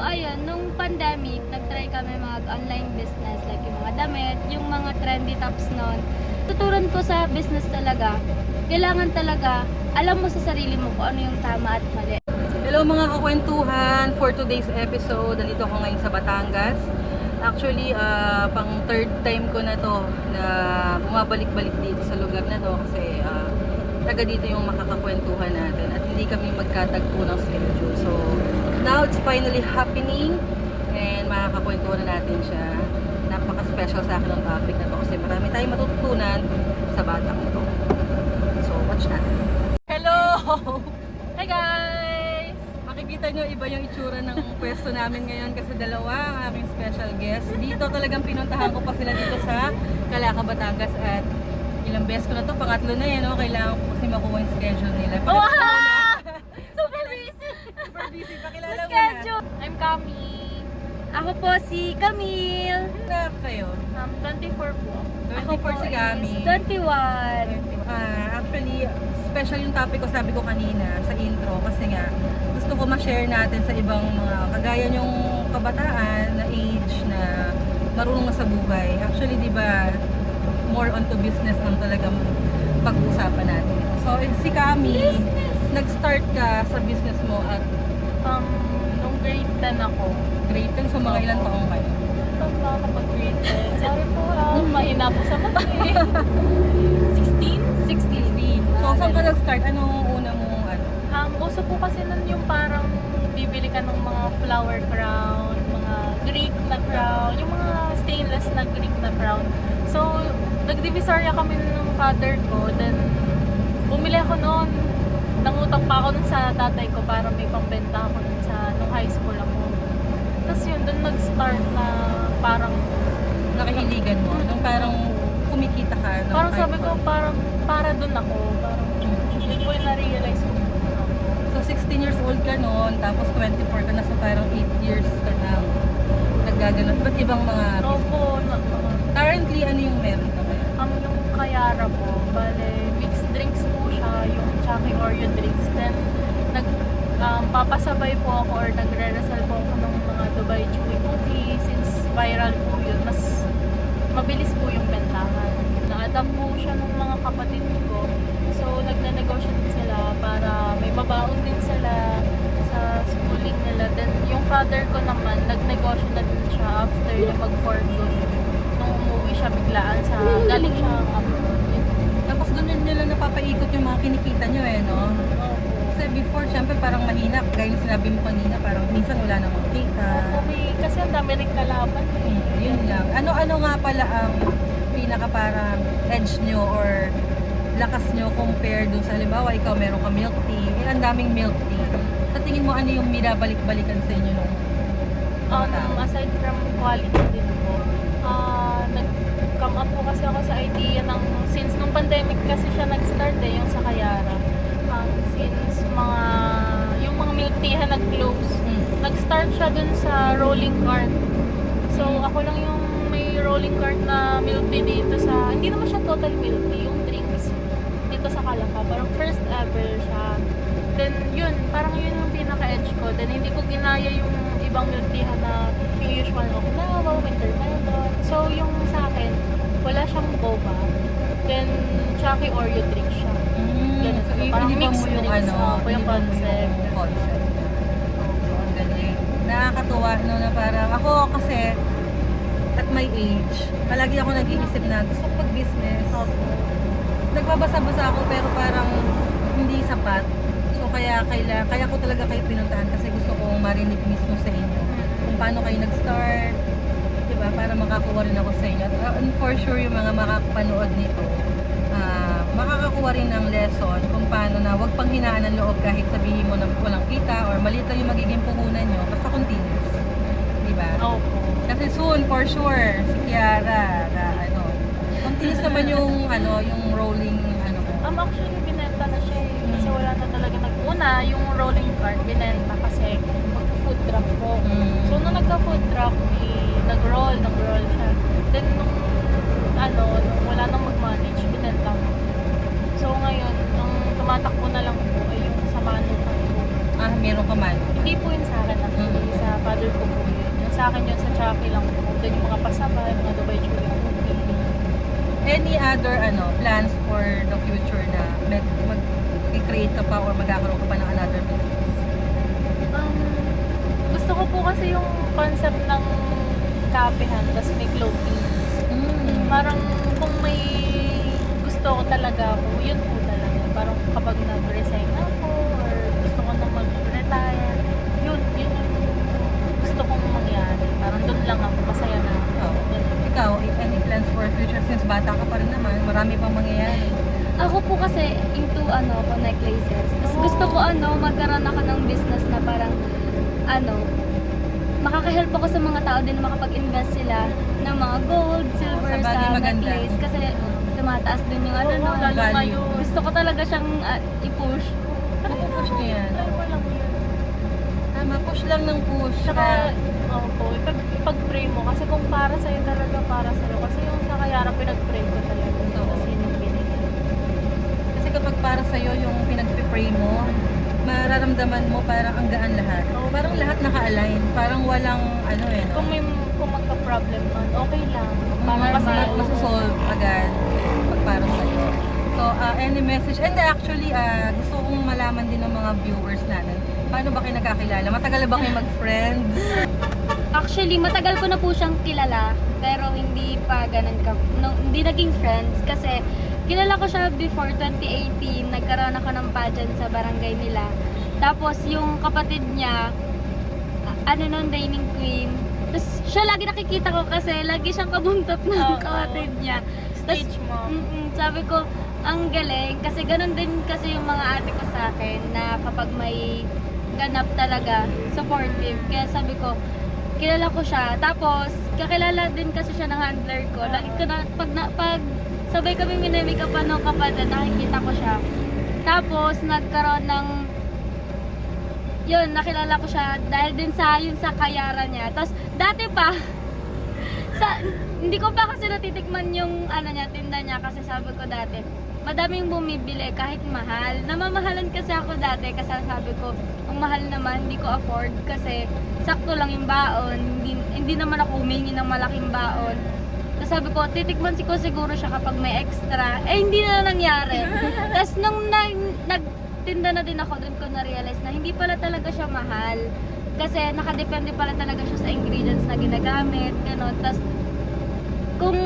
ayun, nung pandemic, nag-try kami mag-online business, like yung mga damit, yung mga trendy tops noon. Tuturan ko sa business talaga, kailangan talaga, alam mo sa sarili mo kung ano yung tama at mali. Hello mga kakwentuhan, for today's episode, nandito ako ngayon sa Batangas. Actually, pang third time ko na to na bumabalik-balik dito sa lugar na to kasi taga dito yung makakakwentuhan natin at hindi kami magkatagpo ng schedule. So, now it's finally happening and makakakwentuhan na natin siya. Napaka-special sa akin ng topic na to kasi marami tayong matututunan sa batang to. So, watch natin. Hello! Hi guys! Makikita nyo iba yung itsura ng pwesto namin ngayon kasi dalawa ang aking special guest. Dito talagang pinuntahan ko pa sila dito sa Calaca, Batangas at ilang beses ko na to, pangatlo na yan, no? Kailangan ko kasi makuha yung schedule nila. Wow! Super busy! Super busy, pakilala mo na. Schedule! I'm Cami. Ako po si Camille. Ano kayo? 24 po. Ako po si Cami. 21. Actually, special yung topic ko, sabi ko kanina sa intro kasi nga gusto ko ma-share natin sa ibang mga kagaya yung kabataan na age na marunong na sa buhay. Actually, di ba, more onto business ang talagang pag-uusapan natin. So, si Cami, nag-start ka sa business mo at Nung grade 10 ako. grade 10, so mga ilang taong kayo? Ito ba kapag grade 10? Sorry po mahina po sa mata eh. 16? 16. So, saan ka nag-start? Anong una mong ano? Uso po kasi nun yung parang bibili ka ng mga flower crown, mga Greek na crown, yung mga stainless na Greek na crown. So, nag-divisoria kami ng father ko, then bumili ako noon. Nangutang pa ako nun sa tatay ko para may pangbenta ako nun sa nung high school ako. Tapos yun, doon nag-start na parang Nakahiligan mo? Nung parang kumikita ka? Nung parang high sabi ko, school? para doon ako. Parang yun po yung na-realize ko. So, 16 years old ka noon, tapos 24 ka na, so parang 8 years ka na naggaganon. Ba't ibang mga Opo, currently, ano yung meron ka ngayon? yung Kayara po, bale, mixed drinks po siya, yung Chucky Oreo drinks. Then, papasabay po ako or nagre-resell po ako ng mga Dubai Chewy cookies since viral po yun. Mas mabilis po yung bentahan. Na-adapt po siya ng mga kapatid ko. So, nagnanegosyo din sila para may mabaon din sila sa schooling nila. Then, yung father ko naman, nagnegosyo na din siya after niya mag-for good. Nung umuwi siya biglaan sa galing siya abroad. Tapos doon nila napapaikot yung mga kinikita nyo no? Kasi before, syempre parang mahina. Gaya yung sinabi mo kanina, parang minsan wala namang kita. Okay, kasi ang dami rin kalaban. Yun lang. Ano nga pala ang pinaka parang edge nyo or lakas nyo compare dun sa halimbawa, ikaw meron ka milk tea, ang daming milk tea. Sa tingin mo, ano yung minabalik-balikan sa inyo nung Aside from quality din po, nag-come up po kasi ako sa idea ng, since nung pandemic kasi siya nag-start yung sa Kayara. Since yung mga milk tea nag-close, nag-start siya dun sa rolling cart. So, ako lang yung may rolling cart na milk tea dito sa, hindi naman siya total milk tea, yung drinks dito sa Calaca. Parang first ever siya. Then, yun, parang yun yung pinaka-edge ko. Then, hindi ko ginaya yung ibang milk tea na yung usual Okinawa, wintermelon. So, yung sa akin, wala siyang boba. Then, Chucky Oreo drink siya. Ganun. So, Parang iniba mixed mo yung drinks. ano, Yung concept. concept. So, ang galing. Nakakatuwa, no, na parang ako kasi at my age, palagi ako nag-iisip na gusto ko pag-business. Nagbabasa-basa ako pero parang hindi sapat. So, kaya ko talaga kayo pinuntahan kasi gusto kong marinig mismo sa inyo kung paano kayo nag-start, diba? Para makakuha rin ako sa inyo. And for sure, yung mga makakapanood nito, makakakuha rin ng lesson kung paano na wag pang hinaan ng loob kahit sabihin mo na walang kita or maliit lang yung magiging puhunan nyo, basta continuous. Diba? Opo. Kasi soon, for sure, si Kiara, continuous naman yung, yung rolling, Actually, binenta na siya eh. Kasi wala na talaga nag-una, yung rolling cart, binenta kasi mag-food truck po. So, nung nagka-food truck, nag-roll siya. Then, nung wala nang mag-manage, binenta ko. So, ngayon, ang tumatakbo na lang po ay yung sa Mano. meron ka man. Hindi po yun sa akin, actually, sa father ko sa akin yun sa Shopee lang po. Doon yung mga pasabay, mga Dubai Churi Cookie. Any other plans for the future na mag-create ka pa or magkakaroon ka pa ng another business? Gusto ko po kasi yung concept ng kapehan, tapos may clothing. Parang kung may gusto ko talaga ako, yun po talaga. Parang kapag nag-resign ako or gusto ko na mag-retire, yun yung gusto kong mangyari. Parang doon lang ako, masaya na ako. Oh. Ikaw, any plans for future? Since bata ka pa rin naman, marami pang mangyayari. Ako po kasi into ko necklaces. Tapos gusto ko magkaroon ako ng business na parang makaka-help ako sa mga tao din na makapag-invest sila ng mga gold, silver sa bagay sa maganda. necklace kasi tumataas din yung Oo, lalo value. ngayon. Gusto ko talaga siyang i-push. Push niyo yan. Try mo lang yun. Tama, push lang ng push. Tsaka, opo, ipag-pray mo. Kasi kung para sa'yo talaga, para sa'yo. Kasi yung sa Kayara, pinag-pray ko talaga. Oo. Kasi yun yung binigay. Kasi kapag para sa'yo yung pinag-pray mo, mararamdaman mo parang ang gaan lahat. Oo. Parang lahat naka-align. Parang walang no? Kung magka-problem man, okay lang. Parang Parang masosolve agad pag para sa'yo. So, any message? And actually, gusto kong malaman din ng mga viewers natin. Paano ba kayo nagkakilala? Matagal na ba kayo mag-friends? Actually, matagal ko na po siyang kilala, pero hindi pa ganun hindi naging friends kasi kilala ko siya before 2018, nagkaroon ako ng pageant sa barangay nila. Tapos yung kapatid niya, reigning queen. Tapos siya lagi nakikita ko kasi lagi siyang kabuntot ng Oo. kapatid niya. stage mo. Sabi ko, ang galing kasi ganun din kasi yung mga ate ko sa akin na kapag may ganap talaga, supportive. Kaya sabi ko, kilala ko siya. Tapos, kakilala din kasi siya ng handler ko. Lagi ko pag sabay kami minamake up ng kapatid, nakikita ko siya. Tapos, nagkaroon ng yun, nakilala ko siya dahil din sa Kayara niya. Tapos, dati pa, hindi ko pa kasi natitikman yung tinda niya kasi sabi ko dati, madaming bumibili kahit mahal. Namamahalan kasi ako dati kasi sabi ko, ang mahal naman, hindi ko afford kasi sakto lang yung baon. Hindi naman ako humingi ng malaking baon. Tapos sabi ko, titikman ko siguro siya kapag may extra. Eh, hindi na nangyari. Tapos nung nagtinda na din ako, doon ko na-realize na hindi pala talaga siya mahal. Kasi nakadepende pala talaga siya sa ingredients na ginagamit, gano'n. Tapos kung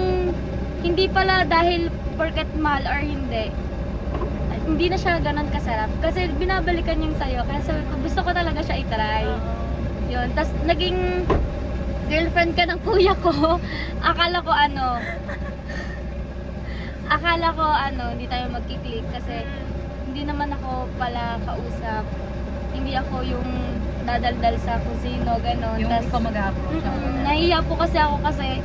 hindi pala dahil porket mahal or hindi na siya ganun kasarap. Kasi binabalikan yung sayo. Kaya sabi ko, gusto ko talaga siya itry. Yun. Tapos naging girlfriend ka ng kuya ko. Akala ko hindi tayo magkiklik kasi hindi naman ako pala kausap. Hindi ako yung dadaldal sa kusino, gano'n. Yung ikaw mag-approach. Nahiya po kasi ako kasi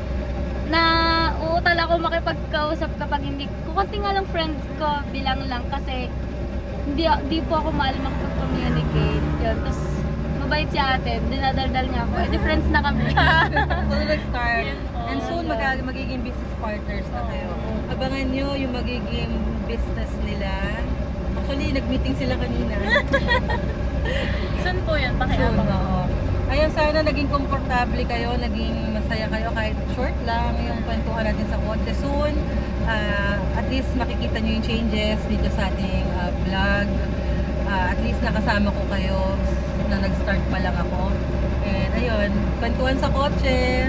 uutal ako makipagkausap kapag hindi kukunti nga lang friends ko bilang lang kasi hindi po ako maalam makipag-communicate yun. Tapos mabait si ate, dinadaldal niya ako, edi friends na kami. So, nag-start. And soon, yeah. magiging business partners na kayo. Abangan nyo yung magiging business nila. Actually, nag-meeting sila kanina. Soon po yun, Soon, pakiabang. oo. Ayun, sana naging komportable kayo, naging masaya kayo kahit short lang yung kwentuhan natin sa kotse. Soon, at least makikita nyo yung changes dito sa ating vlog. At least nakasama ko kayo na nag-start pa lang ako. And ayun, kwentuhan sa kotse,